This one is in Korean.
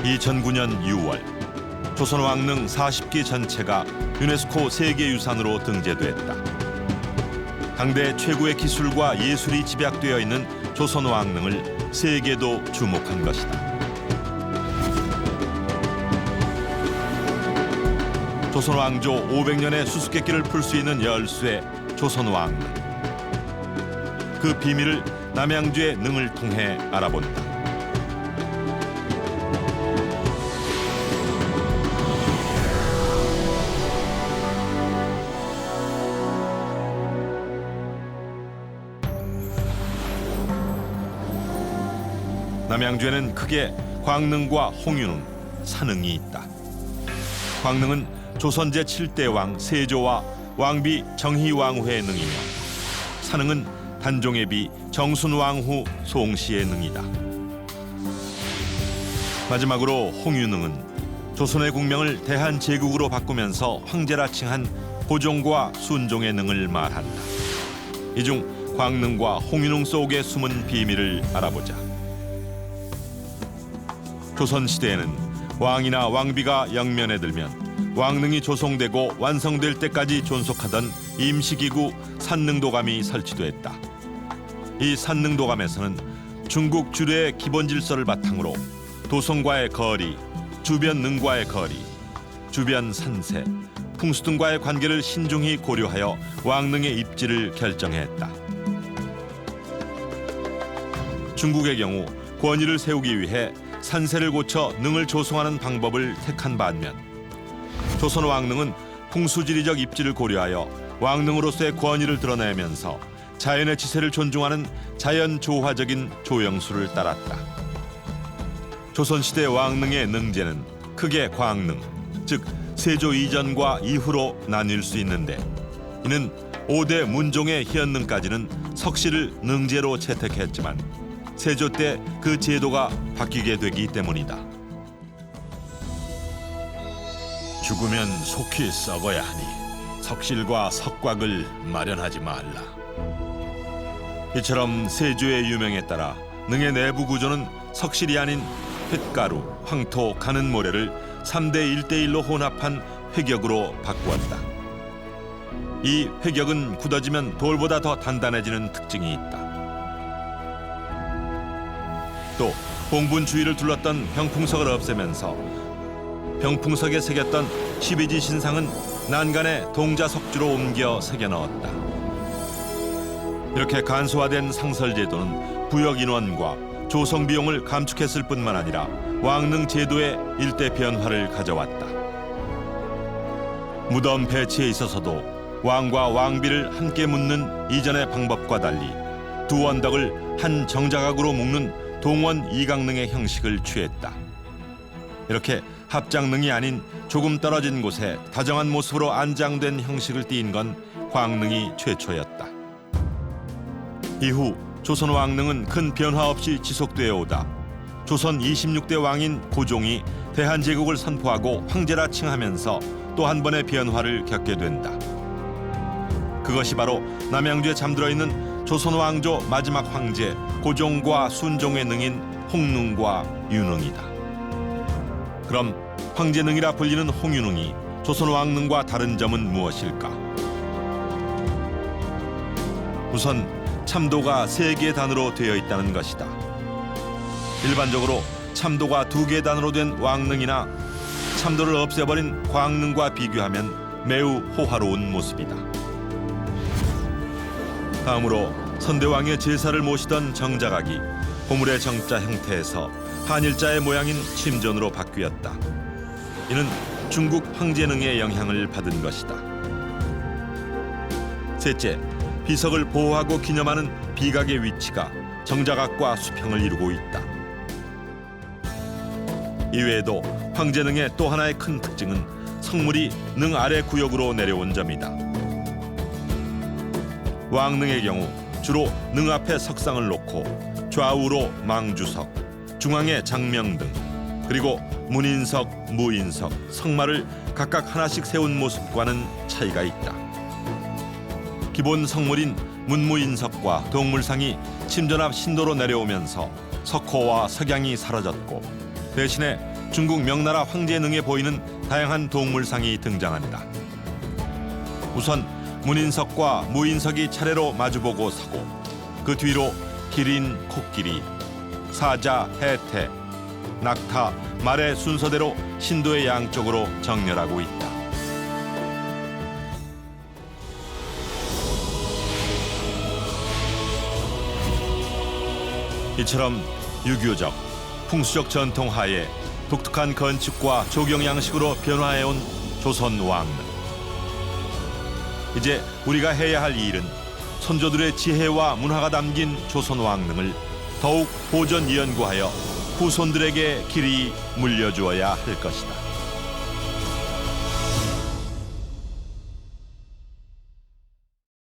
2009년 6월 조선 왕릉 40기 전체가 유네스코 세계유산으로 등재됐다. 당대 최고의 기술과 예술이 집약되어 있는 조선 왕릉을 세계도 주목한 것이다. 조선 왕조 500년의 수수께끼를 풀 수 있는 열쇠 조선 왕릉. 그 비밀을 남양주의 능을 통해 알아본다. 남양주에는 크게 광릉과 홍윤릉, 산릉이 있다. 광릉은 조선 제7대 왕 세조와 왕비 정희왕후의 능이며 산릉은 단종의 비 정순왕후 송씨의 능이다. 마지막으로 홍윤릉은 조선의 국명을 대한제국으로 바꾸면서 황제라 칭한 고종과 순종의 능을 말한다. 이 중 광릉과 홍윤릉 속의 숨은 비밀을 알아보자. 조선시대에는 왕이나 왕비가 영면에 들면 왕릉이 조성되고 완성될 때까지 존속하던 임시기구 산릉도감이 설치됐다. 이 산릉도감에서는 중국 주례의 기본 질서를 바탕으로 도성과의 거리, 주변 능과의 거리, 주변 산세, 풍수 등과의 관계를 신중히 고려하여 왕릉의 입지를 결정했다. 중국의 경우 권위를 세우기 위해 산세를 고쳐 능을 조성하는 방법을 택한 반면 조선 왕릉은 풍수지리적 입지를 고려하여 왕릉으로서의 권위를 드러내면서 자연의 지세를 존중하는 자연조화적인 조형수를 따랐다. 조선시대 왕릉의 능제는 크게 광릉, 즉 세조 이전과 이후로 나뉠 수 있는데 이는 5대 문종의 현능까지는 석씨를 능제로 채택했지만 세조 때 그 제도가 바뀌게 되기 때문이다. 죽으면 속히 썩어야 하니 석실과 석곽을 마련하지 말라. 이처럼 세조의 유명에 따라 능의 내부 구조는 석실이 아닌 흙가루, 황토, 가는 모래를 3대 1대1로 혼합한 회격으로 바꾸었다. 이 회격은 굳어지면 돌보다 더 단단해지는 특징이 있다. 또 봉분 주위를 둘렀던 병풍석을 없애면서 병풍석에 새겼던 12지 신상은 난간에 동자석주로 옮겨 새겨 넣었다. 이렇게 간소화된 상설제도는 부역 인원과 조성 비용을 감축했을 뿐만 아니라 왕릉 제도의 일대 변화를 가져왔다. 무덤 배치에 있어서도 왕과 왕비를 함께 묻는 이전의 방법과 달리 두 원덕을 한 정자각으로 묶는 동원 이강릉의 형식을 취했다. 이렇게 합장릉이 아닌 조금 떨어진 곳에 다정한 모습으로 안장된 형식을 띈 건 광릉이 최초였다. 이후 조선 왕릉은 큰 변화 없이 지속되어 오다 조선 26대 왕인 고종이 대한제국을 선포하고 황제라 칭하면서 또 한 번의 변화를 겪게 된다. 그것이 바로 남양주에 잠들어 있는 조선 왕조 마지막 황제 고종과 순종의 능인 홍릉과 윤릉이다. 그럼 황제능이라 불리는 홍윤릉이 조선 왕릉과 다른 점은 무엇일까? 우선 참도가 3개 단으로 되어 있다는 것이다. 일반적으로 참도가 2개 단으로 된 왕릉이나 참도를 없애버린 광릉과 비교하면 매우 호화로운 모습이다. 다음으로 선대왕의 제사를 모시던 정자각이 고물의 정자 형태에서 한일자의 모양인 침전으로 바뀌었다. 이는 중국 황제능의 영향을 받은 것이다. 셋째, 비석을 보호하고 기념하는 비각의 위치가 정자각과 수평을 이루고 있다. 이외에도 황제능의 또 하나의 큰 특징은 성물이 능 아래 구역으로 내려온 점이다. 왕릉의 경우 주로 능 앞에 석상을 놓고 좌우로 망주석, 중앙에 장명등, 그리고 문인석, 무인석, 석마를 각각 하나씩 세운 모습과는 차이가 있다. 기본 성물인 문무인석과 동물상이 침전 앞 신도로 내려오면서 석호와 석양이 사라졌고 대신에 중국 명나라 황제 능에 보이는 다양한 동물상이 등장한다. 우선 문인석과 무인석이 차례로 마주보고 서고 그 뒤로 기린, 코끼리, 사자, 해태, 낙타, 말의 순서대로 신도의 양쪽으로 정렬하고 있다. 이처럼 유교적, 풍수적 전통 하에 독특한 건축과 조경 양식으로 변화해온 조선 왕릉. 이제 우리가 해야 할 일은 선조들의 지혜와 문화가 담긴 조선 왕릉을 더욱 보존 연구하여 후손들에게 길이 물려주어야 할 것이다.